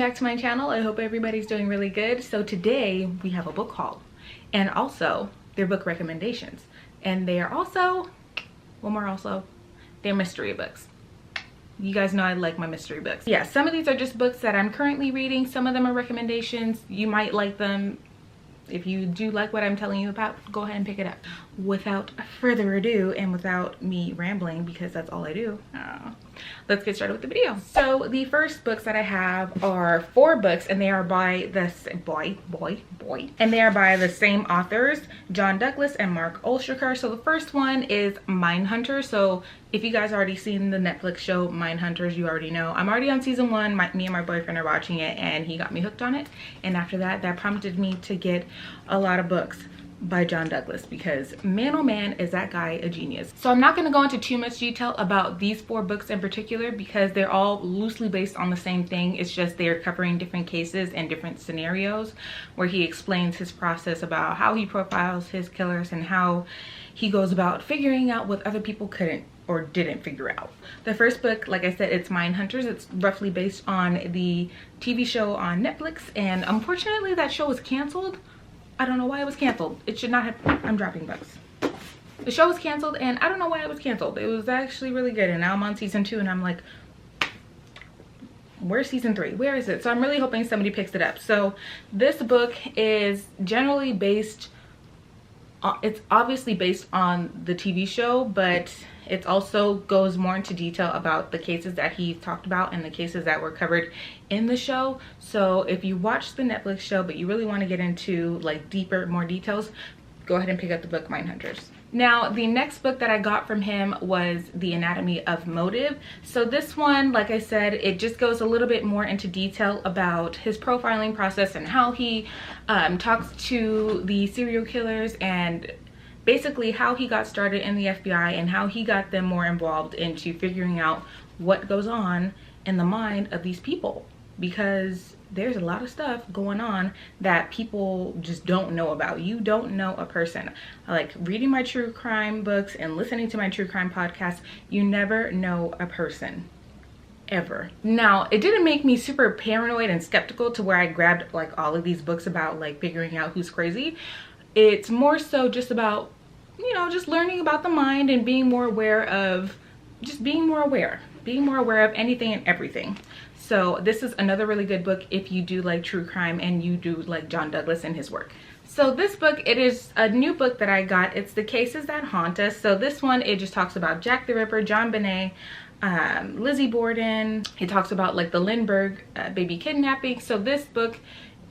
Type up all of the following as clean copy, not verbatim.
back to my channel. I hope everybody's doing really good. So today we have a book haul and also they're book recommendations, and they are also, one more also, they're mystery books. You guys know I like my mystery books. Yeah, some of these are just books that I'm currently reading. Some of them are recommendations. You might like them. If you do like what I'm telling you about, go ahead and pick it up. Without further ado, and without me rambling, because that's all I do, let's get started with the video. So the first books that I have are 4 books, and they are by the and they are by the same authors, John Douglas and Mark Olshaker. So the first one is Mindhunter. So if you guys already seen the Netflix show Mindhunters, you already know. I'm already on season 1. Me and my boyfriend are watching it, and he got me hooked on it. And after that, that prompted me to get a lot of books by John Douglas, because man oh man is that guy a genius. So I'm not going to go into too much detail about these 4 books in particular, because they're all loosely based on the same thing. It's just they're covering different cases and different scenarios where he explains his process about how he profiles his killers and how he goes about figuring out what other people couldn't or didn't figure out. The first book, like I said, it's Mindhunters. It's roughly based on the TV show on Netflix, and unfortunately that show was canceled. I don't know why it was canceled. It should not have. I'm dropping books. The show was canceled, and I don't know why it was canceled. It was actually really good, and now I'm on season 2, and I'm like, where's season 3? Where is it? So I'm really hoping somebody picks it up. So this book is generally based, it's obviously based on the TV show, but it also goes more into detail about the cases that he talked about and the cases that were covered in the show. So if you watch the Netflix show but you really want to get into like deeper, more details, go ahead and pick up the book Mindhunters. Now, the next book that I got from him was The Anatomy of Motive. So this one, like I said, it just goes a little bit more into detail about his profiling process and how he talks to the serial killers, and basically how he got started in the FBI and how he got them more involved into figuring out what goes on in the mind of these people, because there's a lot of stuff going on that people just don't know about. You don't know a person. Like reading my true crime books and listening to my true crime podcast, you never know a person. Ever. Now, it didn't make me super paranoid and skeptical to where I grabbed like all of these books about like figuring out who's crazy. It's more so just about, you know, just learning about the mind and being more aware of, just being more aware of anything and everything. So this is another really good book if you do like true crime and you do like John Douglas and his work. So this book, it is a new book that I got. It's The Cases That Haunt Us. So this one, it just talks about Jack the Ripper, John Bonet, Lizzie Borden. It talks about like the Lindbergh baby kidnapping. So this book,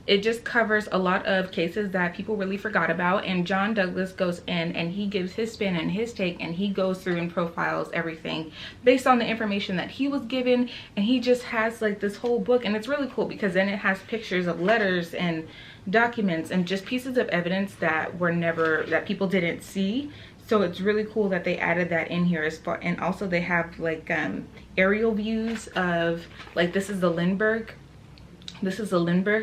it just covers a lot of cases that people really forgot about, and John Douglas goes in and he gives his spin and his take, and he goes through and profiles everything based on the information that he was given. And he just has like this whole book, and it's really cool because then it has pictures of letters and documents and just pieces of evidence that were never, that people didn't see. So it's really cool that they added that in here as far, and also they have like aerial views of like, this is the Lindbergh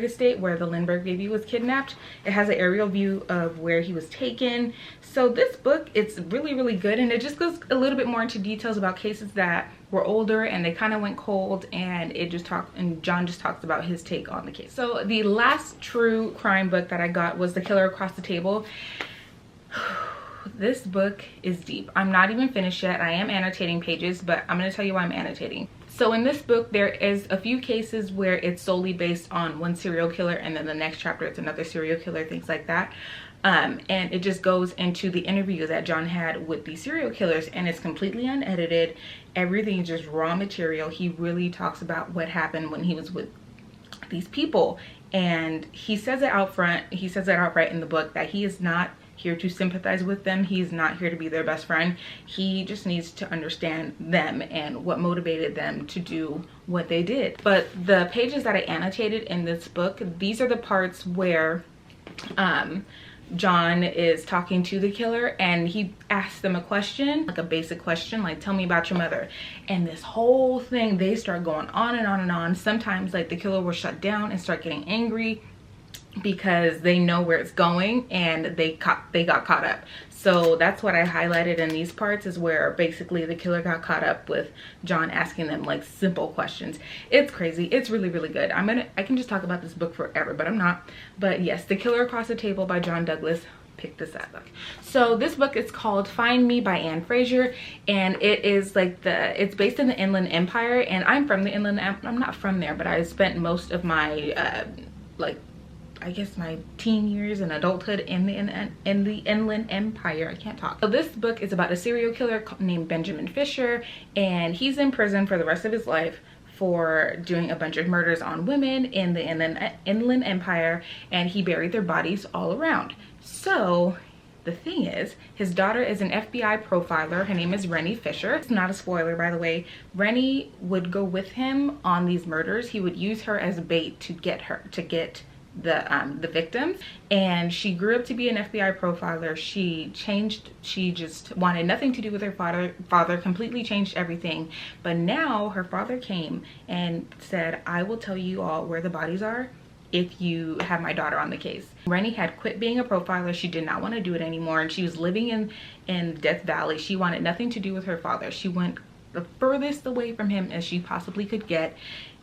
estate where the Lindbergh baby was kidnapped. It has an aerial view of where he was taken. So this book, it's really good, and it just goes a little bit more into details about cases that were older and they kind of went cold, and John just talks about his take on the case. So the last true crime book that I got was The Killer Across the Table. This book is deep. I'm not even finished yet. I am annotating pages, but I'm going to tell you why I'm annotating. So in this book, there is a few cases where it's solely based on one serial killer, and then the next chapter it's another serial killer, things like that. And it just goes into the interview that John had with the serial killers, and it's completely unedited. Everything is just raw material. He really talks about what happened when he was with these people, and he says it out front. He says it outright in the book that he is not here to sympathize with them. He's not here to be their best friend. He just needs to understand them and what motivated them to do what they did. But the pages that I annotated in this book, these are the parts where John is talking to the killer, and he asks them a question, like a basic question, like, tell me about your mother. And this whole thing, they start going on and on and on. Sometimes like the killer will shut down and start getting angry because they know where it's going, and they got caught up. So that's what I highlighted in these parts, is where basically the killer got caught up with John asking them like simple questions. It's crazy. It's really, really good. I can just talk about this book forever, but I'm not. But yes, The Killer Across the Table by John Douglas. Pick this up. So this book is called Find Me by Anne Fraser, and it is like it's based in the Inland Empire, and I'm from the Inland. I'm not from there, but I spent most of my like, I guess my teen years and adulthood in the Inland Empire. I can't talk. So this book is about a serial killer named Benjamin Fisher, and he's in prison for the rest of his life for doing a bunch of murders on women in the Inland Empire, and he buried their bodies all around. So the thing is, his daughter is an FBI profiler. Her name is Rennie Fisher. It's not a spoiler, by the way. Rennie would go with him on these murders. He would use her as bait to get the victims, and she grew up to be an FBI profiler. She just wanted nothing to do with her father completely changed everything. But now her father came and said, I will tell you all where the bodies are if you have my daughter on the case. Rennie had quit being a profiler. She did not want to do it anymore, and she was living in Death Valley. She wanted nothing to do with her father. She went the furthest away from him as she possibly could get,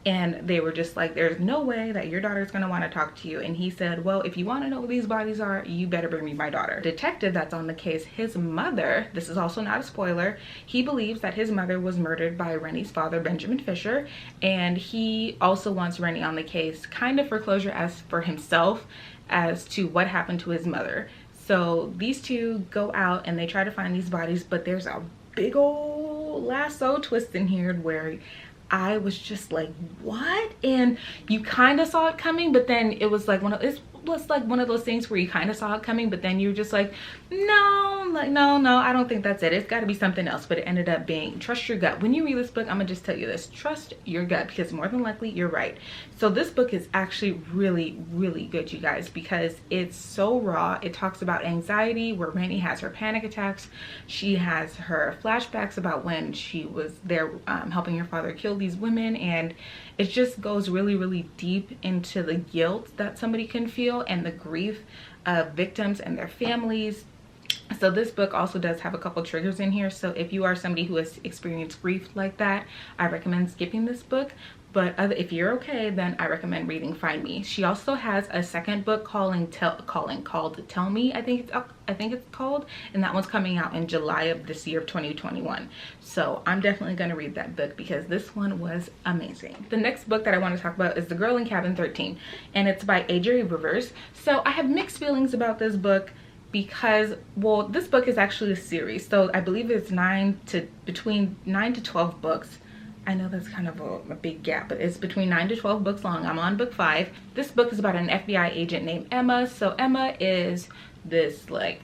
and they were just like, there's no way that your daughter is going to want to talk to you. And he said, well, if you want to know where these bodies are, you better bring me my daughter. Detective that's on the case, his mother, this is also not a spoiler, he believes that his mother was murdered by Rennie's father, Benjamin Fisher, and he also wants Rennie on the case, kind of for closure as for himself as to what happened to his mother. So these two go out and they try to find these bodies, but there's a big old lasso twist in here where I was just like, what? And you kind of saw it coming, but then it was like it was like one of those things where you kind of saw it coming, but then you're just like, no, I don't think that's it. It's got to be something else. But it ended up being, trust your gut. When you read this book, I'm gonna just tell you this, trust your gut, because more than likely you're right. So this book is actually really, really good, you guys, because it's so raw. It talks about anxiety, where Rennie has her panic attacks. She has her flashbacks about when she was there helping her father kill these women, and it just goes really, really deep into the guilt that somebody can feel and the grief of victims and their families. So this book also does have a couple triggers in here, so if you are somebody who has experienced grief like that, I recommend skipping this book. But if you're okay, then I recommend reading Find Me. She also has a second book called Tell Me, I think it's called, and that one's coming out in July of this year of 2021. So I'm definitely going to read that book because this one was amazing. The next book that I want to talk about is The Girl in Cabin 13, and it's by A.J. Rivers. So I have mixed feelings about this book because, well, this book is actually a series, so I believe it's between 9 to 12 books. I know that's kind of a big gap, but it's between 9 to 12 books long. I'm on book 5. This book is about an FBI agent named Emma. So Emma is this like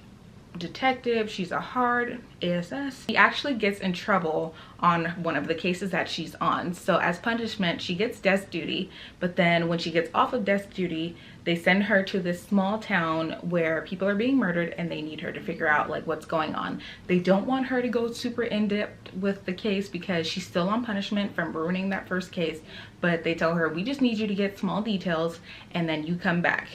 detective. She's a hard ASS. She actually gets in trouble on one of the cases that she's on. So as punishment, she gets desk duty, but then when she gets off of desk duty, they send her to this small town where people are being murdered and they need her to figure out like what's going on. They don't want her to go super in-depth with the case because she's still on punishment from ruining that first case, but they tell her, we just need you to get small details and then you come back.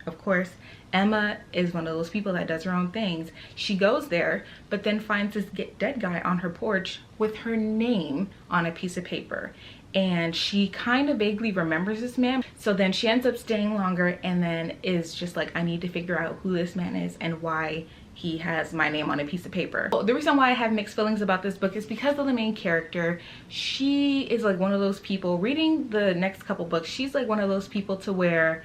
Of course, Emma is one of those people that does her own things. She goes there, but then finds this dead guy on her porch with her name on a piece of paper. And she kind of vaguely remembers this man. So then she ends up staying longer and then is just like, I need to figure out who this man is and why he has my name on a piece of paper. Well, the reason why I have mixed feelings about this book is because of the main character. She is like one of those people, reading the next couple books, she's like one of those people to where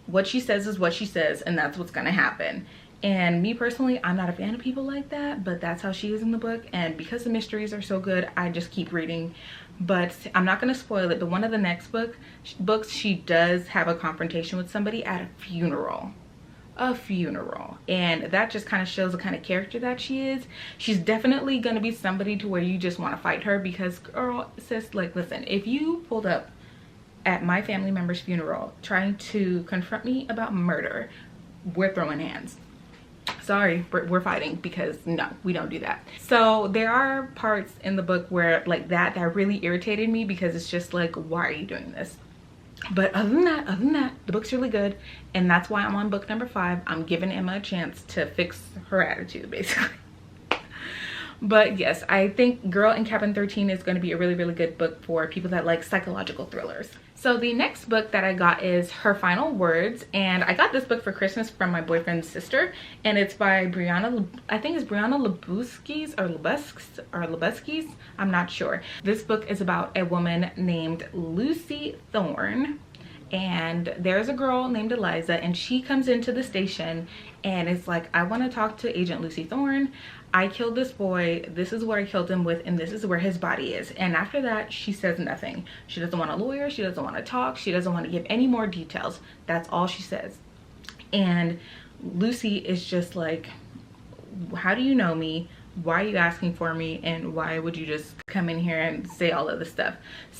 what she says is what she says and that's what's gonna happen. And me personally, I'm not a fan of people like that, but that's how she is in the book. And because the mysteries are so good, I just keep reading. But I'm not going to spoil it, but one of the next books, she does have a confrontation with somebody at a funeral. And that just kind of shows the kind of character that she is. She's definitely going to be somebody to where you just want to fight her because, girl, sis, like, listen, if you pulled up at my family member's funeral trying to confront me about murder, we're throwing hands. Sorry, we're fighting, because no, we don't do that. So there are parts in the book where like that really irritated me because it's just like, why are you doing this? But other than that, the book's really good, and that's why I'm on book number 5. I'm giving Emma a chance to fix her attitude, basically. But yes, I think Girl in Cabin 13 is going to be a really, really good book for people that like psychological thrillers. So the next book that I got is Her Final Words, and I got this book for Christmas from my boyfriend's sister, and it's by Brianna, I think it's Brianna Lebusky's, I'm not sure. This book is about a woman named Lucy Thorne, and there's a girl named Eliza, and she comes into the station and it's like, I want to talk to Agent Lucy Thorne. I killed this boy, this is what I killed him with, and this is where his body is. And after that, she says nothing. She doesn't want a lawyer, she doesn't want to talk, she doesn't want to give any more details. That's all she says. And Lucy is just like, how do you know me? Why are you asking for me? And why would you just come in here and say all of this stuff?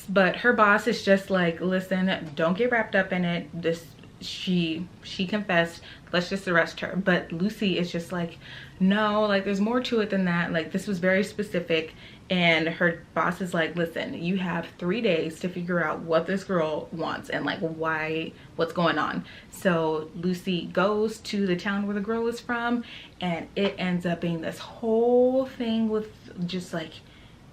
But her boss is just like, listen, don't get wrapped up in it. She confessed, let's just arrest her. But Lucy is just like, no, like there's more to it than that. Like this was very specific. And her boss is like, listen, you have 3 days to figure out what this girl wants and like what's going on. So Lucy goes to the town where the girl is from, and it ends up being this whole thing with just like,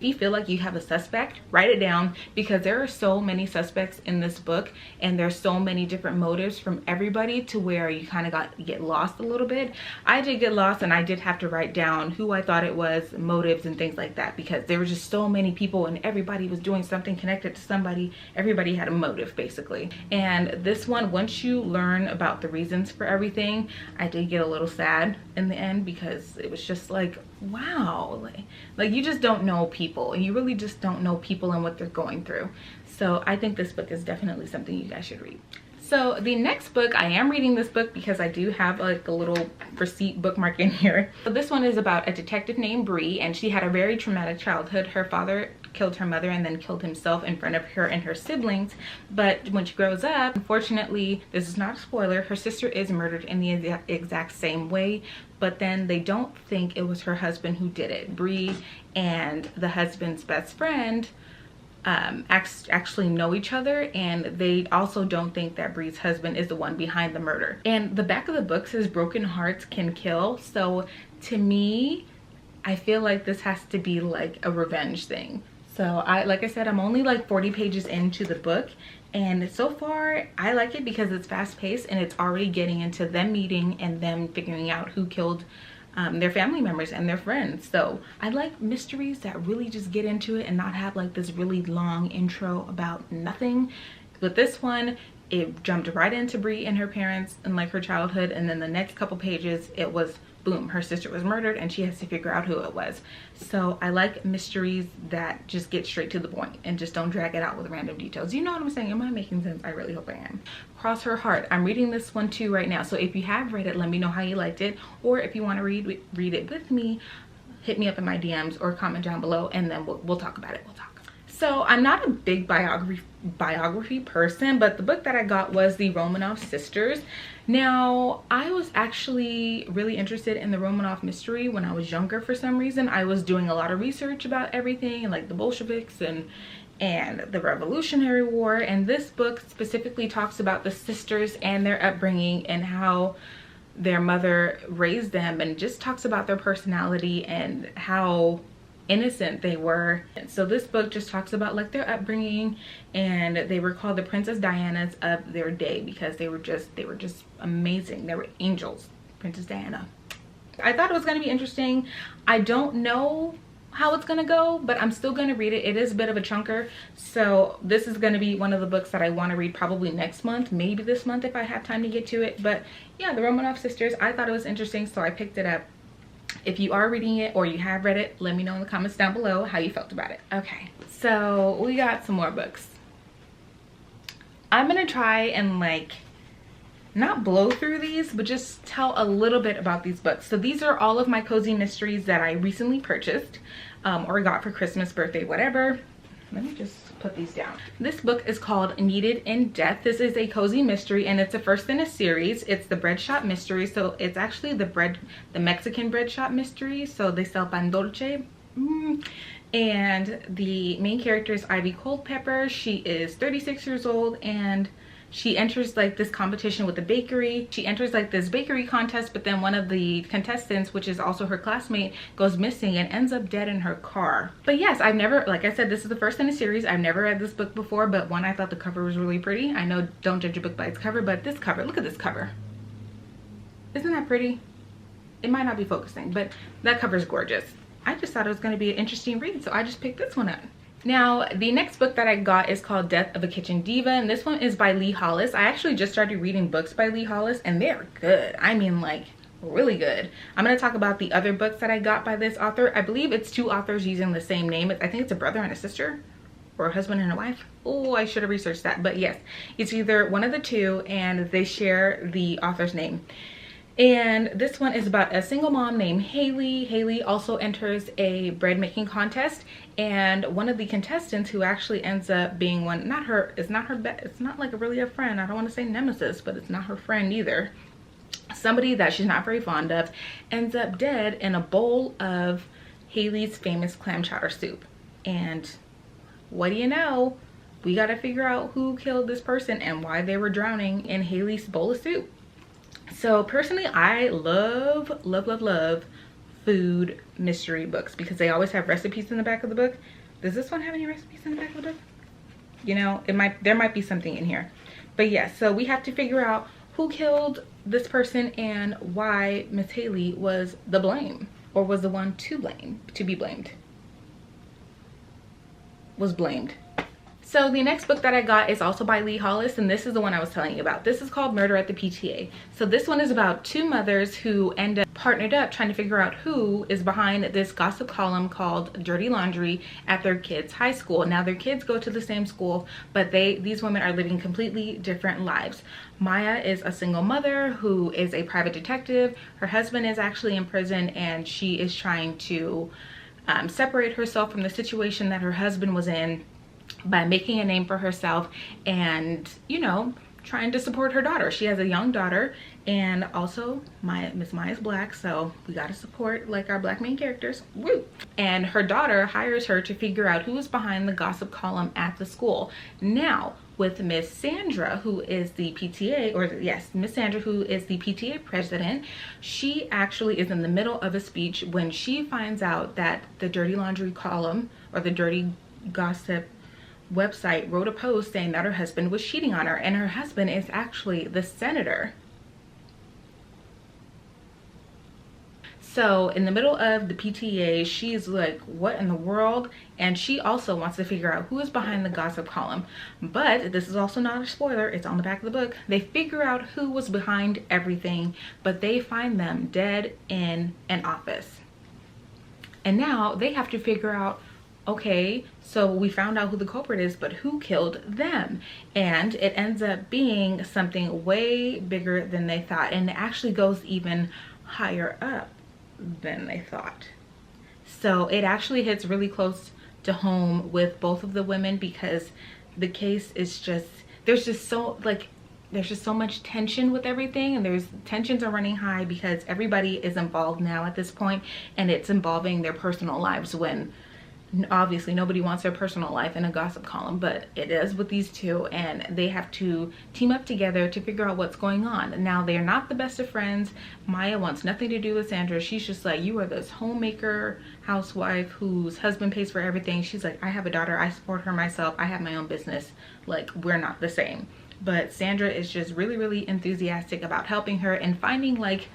if you feel like you have a suspect, write it down, because there are so many suspects in this book and there's so many different motives from everybody to where you kind of get lost a little bit. I did get lost, and I did have to write down who I thought it was, motives and things like that, because there were just so many people and everybody was doing something connected to somebody. Everybody had a motive basically. And this one, once you learn about the reasons for everything, I did get a little sad in the end, because it was just like, wow, like you just don't know people, and you really just don't know people and what they're going through. So I think this book is definitely something you guys should read. So the next book, I am reading this book because I do have like a little receipt bookmark in here. So this one is about a detective named Bree, and she had a very traumatic childhood. Her father killed her mother and then killed himself in front of her and her siblings. But when she grows up, unfortunately, this is not a spoiler, her sister is murdered in the exact same way. But then they don't think it was her husband who did it. Bree and the husband's best friend actually know each other, and they also don't think that Bree's husband is the one behind the murder. And the back of the book says broken hearts can kill. So to me, I feel like this has to be like a revenge thing. So like I said, I'm only like 40 pages into the book, and so far I like it because it's fast-paced and it's already getting into them meeting and them figuring out who killed their family members and their friends. So I like mysteries that really just get into it and not have like this really long intro about nothing. With this one, it jumped right into Bree and her parents and like her childhood, and then the next couple pages it was boom, her sister was murdered and she has to figure out who it was. So I like mysteries that just get straight to the point and just don't drag it out with random details. You know what I'm saying? Am I making sense? I really hope I am. Cross Her Heart, I'm reading this one too right now. So if you have read it, let me know how you liked it, or if you want to read it with me, hit me up in my DMs or comment down below, and then we'll talk about it. So I'm not a big biography person, but the book that I got was the Romanov Sisters. Now, I was actually really interested in the Romanov mystery when I was younger for some reason. I was doing a lot of research about everything, like the Bolsheviks and the Revolutionary War, and this book specifically talks about the sisters and their upbringing and how their mother raised them, and just talks about their personality and how innocent they were. And so this book just talks about like their upbringing, and they were called the Princess Dianas of their day because they were just amazing. They were angels. Princess Diana. I thought it was going to be interesting. I don't know how it's going to go, but I'm still going to read it. It is a bit of a chunker, so this is going to be one of the books that I want to read probably next month, maybe this month if I have time to get to it. But yeah, the Romanov Sisters, I thought it was interesting, so I picked it up. If you are reading it or you have read it, let me know in the comments down below how you felt about it. Okay, so we got some more books. I'm gonna try and like not blow through these, but just tell a little bit about these books. So these are all of my cozy mysteries that I recently purchased or got for Christmas, birthday, whatever. Let me just put these down. This book is called Needed in Death. This is a cozy mystery, and it's the first in a series. It's the bread shop mystery. So it's actually the Mexican bread shop mystery. So they sell pan dulce And the main character is Ivy Culpepper. She is 36 years old, and she enters like this competition with the bakery. She enters like this bakery contest, but then one of the contestants, which is also her classmate, goes missing and ends up dead in her car. But yes, I've never, like I said, this is the first in a series. I've never read this book before, but one, I thought the cover was really pretty. I know don't judge a book by its cover, but this cover, look at this cover. Isn't that pretty? It might not be focusing, but that cover is gorgeous. I just thought it was going to be an interesting read, so I just picked this one up. Now, the next book that I got is called Death of a Kitchen Diva, and this one is by Lee Hollis. I actually just started reading books by Lee Hollis, and they're good. I mean, like, really good. I'm going to talk about the other books that I got by this author. I believe it's two authors using the same name. I think it's a brother and a sister, or a husband and a wife. Oh, I should have researched that, but yes, it's either one of the two, and they share the author's name. And this one is about a single mom named Haley. Haley also enters a bread making contest, and one of the contestants, who actually ends up being one, it's not like really a friend. I don't want to say nemesis, but it's not her friend either. Somebody that she's not very fond of ends up dead in a bowl of Haley's famous clam chowder soup. And what do you know? We got to figure out who killed this person and why they were drowning in Haley's bowl of soup. So personally, I love food mystery books because they always have recipes in the back of the book. Does this one have any recipes in the back of the book? You know, there might be something in here. But yeah, so we have to figure out who killed this person and why Miss Haley was the blame, or was the one to be blamed. Was blamed. So the next book that I got is also by Lee Hollis, and this is the one I was telling you about. This is called Murder at the PTA. So this one is about two mothers who end up partnered up trying to figure out who is behind this gossip column called Dirty Laundry at their kids' high school. Now their kids go to the same school, but these women are living completely different lives. Maya is a single mother who is a private detective. Her husband is actually in prison, and she is trying to separate herself from the situation that her husband was in by making a name for herself and, you know, trying to support her daughter. She has a young daughter, and also Miss Maya's black, so we got to support like our black main characters. Woo! And her daughter hires her to figure out who is behind the gossip column at the school. Now, with Miss Sandra, who is the PTA, or yes, Miss Sandra, who is the PTA president, she actually is in the middle of a speech when she finds out that the Dirty Laundry column, or the Dirty Gossip website, wrote a post saying that her husband was cheating on her, and her husband is actually the senator. So in the middle of the PTA, she's like, what in the world? And she also wants to figure out who is behind the gossip column. But this is also not a spoiler, it's on the back of the book. They figure out who was behind everything, but they find them dead in an office. And now they have to figure out, okay, so we found out who the culprit is, but who killed them? And it ends up being something way bigger than they thought, and it actually goes even higher up than they thought. So it actually hits really close to home with both of the women, because the case is just, there's just so much tension with everything, and tensions are running high because everybody is involved now at this point, and it's involving their personal lives, when obviously nobody wants their personal life in a gossip column, but it is with these two, and they have to team up together to figure out what's going on. Now, they're not the best of friends. Maya wants nothing to do with Sandra. She's just like, you are this homemaker housewife whose husband pays for everything. She's like, I have a daughter, I support her myself, I have my own business, like, we're not the same. But Sandra is just really, really enthusiastic about helping her and finding, like,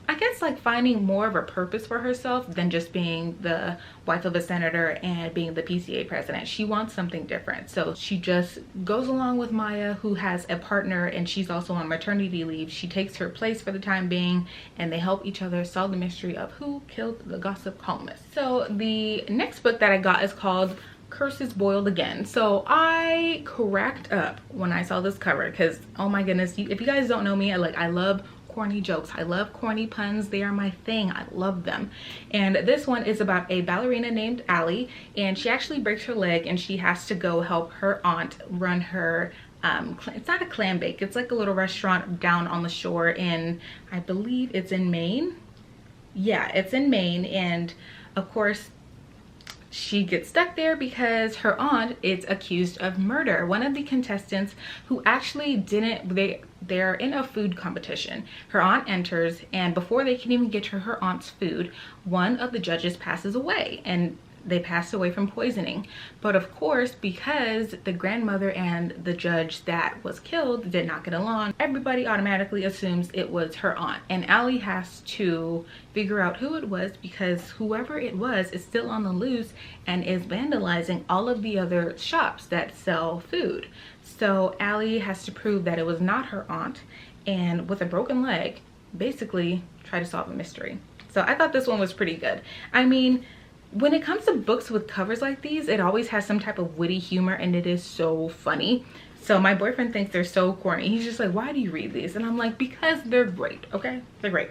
I guess, like, finding more of a purpose for herself than just being the wife of a senator and being the PTA president. She wants something different. So she just goes along with Maya, who has a partner, and she's also on maternity leave. She takes her place for the time being, and they help each other solve the mystery of who killed the gossip columnist. So the next book that I got is called Curses Boiled Again. So I cracked up when I saw this cover, because oh my goodness, if you guys don't know me, I love corny jokes. I love corny puns. They are my thing. I love them. And this one is about a ballerina named Allie, and she actually breaks her leg, and she has to go help her aunt run her it's not a clam bake, it's like a little restaurant down on the shore in, I believe it's in Maine. Yeah, it's in Maine. And of course, She gets stuck there because her aunt is accused of murder. One of the contestants who actually didn't, they're in a food competition. Her aunt enters, and before they can even get to her aunt's food, one of the judges passes away, and they passed away from poisoning. But of course, because the grandmother and the judge that was killed did not get along, everybody automatically assumes it was her aunt, and Allie has to figure out who it was, because whoever it was is still on the loose and is vandalizing all of the other shops that sell food. So Allie has to prove that it was not her aunt, and with a broken leg, basically try to solve a mystery. So I thought this one was pretty good. I mean, when it comes to books with covers like these, it always has some type of witty humor, and it is so funny. So my boyfriend thinks they're so corny. He's just like, why do you read these? And I'm like, because they're great, okay? They're great.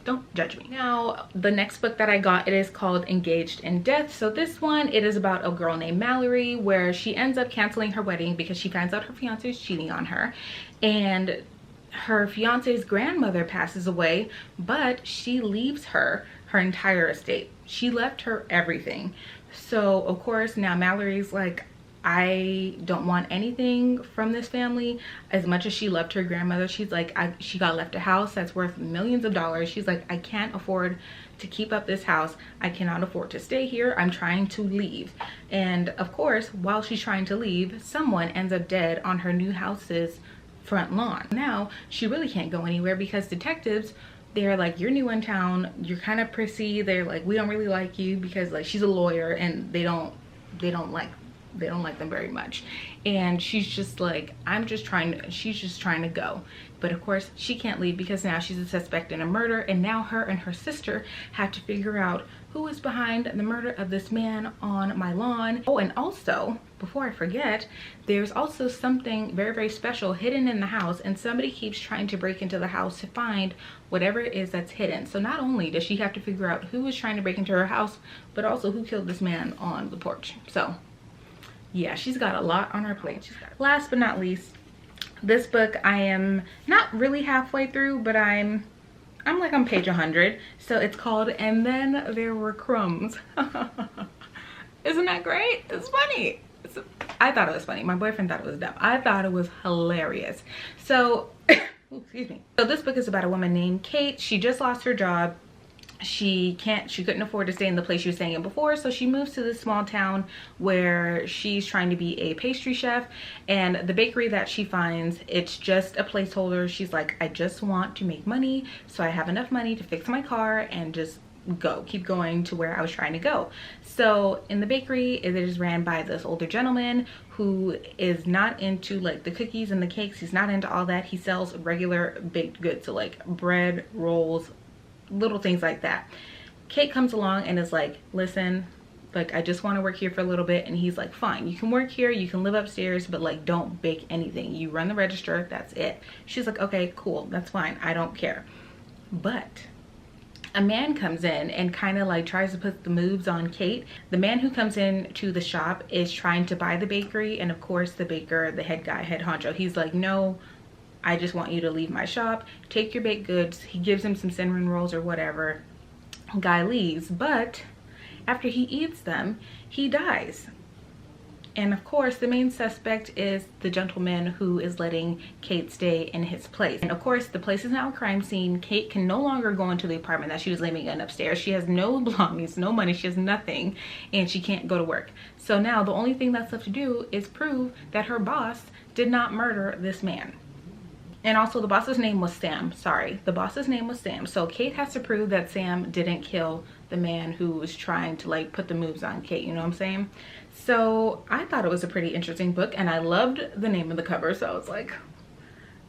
Don't judge me. Now, the next book that I got, it is called Engaged in Death. So this one, it is about a girl named Mallory, where she ends up canceling her wedding because she finds out her fiance is cheating on her. And her fiance's grandmother passes away, but she leaves her entire estate. She left her everything. So of course now Mallory's like, I don't want anything from this family. As much as she loved her grandmother, she's like, she got left a house that's worth millions of dollars. She's like, I can't afford to keep up this house. I cannot afford to stay here. I'm trying to leave. And of course, while she's trying to leave, someone ends up dead on her new house's front lawn. Now she really can't go anywhere because detectives, they're like, you're new in town, you're kind of prissy. They're like, we don't really like you, because like she's a lawyer and they don't like them very much. And she's just like, she's just trying to go. But of course she can't leave because now she's a suspect in a murder, and now her and her sister have to figure out who is behind the murder of this man on my lawn. Oh, and also, before I forget, there's also something very, very special hidden in the house, and somebody keeps trying to break into the house to find whatever it is that's hidden. So not only does she have to figure out who is trying to break into her house, but also who killed this man on the porch. So yeah, she's got a lot on her plate. Last but not least, this book, I am not really halfway through, but I'm like on page 100. So it's called And Then There Were Crumbs. Isn't that great? It's funny. I thought it was funny. My boyfriend thought it was dumb. I thought it was hilarious. So excuse me. So this book is about a woman named Kate. She just lost her job. She couldn't afford to stay in the place she was staying in before, so she moves to this small town where she's trying to be a pastry chef. And the bakery that she finds, it's just a placeholder. She's like, I just want to make money, so I have enough money to fix my car and just keep going to where I was trying to go. So in the bakery, it is ran by this older gentleman who is not into like the cookies and the cakes. He's not into all that. He sells regular baked goods, so like bread, rolls, little things like that. Kate comes along and is like, listen, like, I just want to work here for a little bit. And he's like, fine, you can work here, you can live upstairs, but like, don't bake anything. You run the register, that's it. She's like, okay, cool, that's fine, I don't care. But a man comes in and kind of like tries to put the moves on Kate. The man who comes in to the shop is trying to buy the bakery, and of course the baker, the head honcho, he's like, no, I just want you to leave my shop, take your baked goods. He gives him some cinnamon rolls or whatever. Guy leaves, but after he eats them, he dies. And of course, the main suspect is the gentleman who is letting Kate stay in his place. And of course, the place is now a crime scene. Kate can no longer go into the apartment that she was living in upstairs. She has no belongings, no money, she has nothing, and she can't go to work. So now the only thing that's left to do is prove that her boss did not murder this man. And also the boss's name was Sam. Sorry, the boss's name was Sam. So Kate has to prove that Sam didn't kill the man who was trying to like put the moves on Kate, you know what I'm saying? So I thought it was a pretty interesting book, and I loved the name of the cover. So I was like,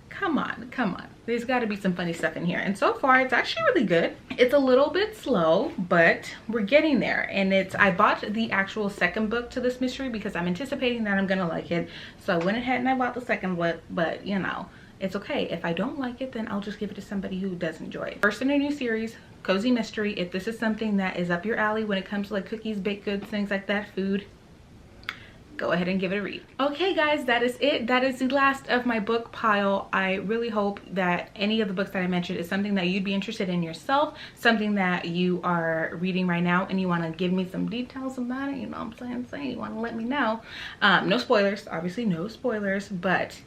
come on, come on. There's got to be some funny stuff in here. And so far it's actually really good. It's a little bit slow, but we're getting there. And I bought the actual second book to this mystery because I'm anticipating that I'm gonna like it. So I went ahead and I bought the second book, but you know, it's okay. If I don't like it, then I'll just give it to somebody who does enjoy it. First in a new series, cozy mystery. If this is something that is up your alley when it comes to like cookies, baked goods, things like that, food, go ahead and give it a read. Okay guys, that is it. That is the last of my book pile. I really hope that any of the books that I mentioned is something that you'd be interested in yourself, something that you are reading right now and you want to give me some details about it, you know what I'm saying, you want to let me know. No spoilers, obviously no spoilers, but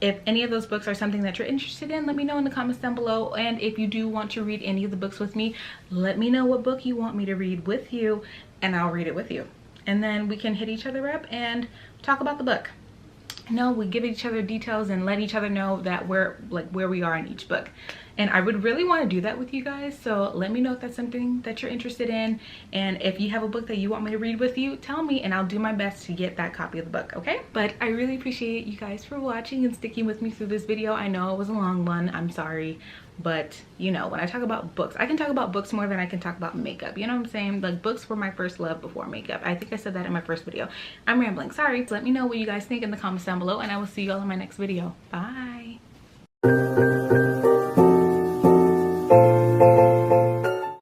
if any of those books are something that you're interested in, let me know in the comments down below. And if you do want to read any of the books with me, let me know what book you want me to read with you and I'll read it with you. And then we can hit each other up and talk about the book. No, we give each other details and let each other know that we're like where we are in each book. And I would really want to do that with you guys, so let me know if that's something that you're interested in. And if you have a book that you want me to read with you, tell me and I'll do my best to get that copy of the book, okay? But I really appreciate you guys for watching and sticking with me through this video. I know it was a long one, I'm sorry. But you know, when I talk about books, I can talk about books more than I can talk about makeup. You know what I'm saying? Like, books were my first love before makeup. I think I said that in my first video. I'm rambling, sorry. So let me know what you guys think in the comments down below and I will see you all in my next video. Bye.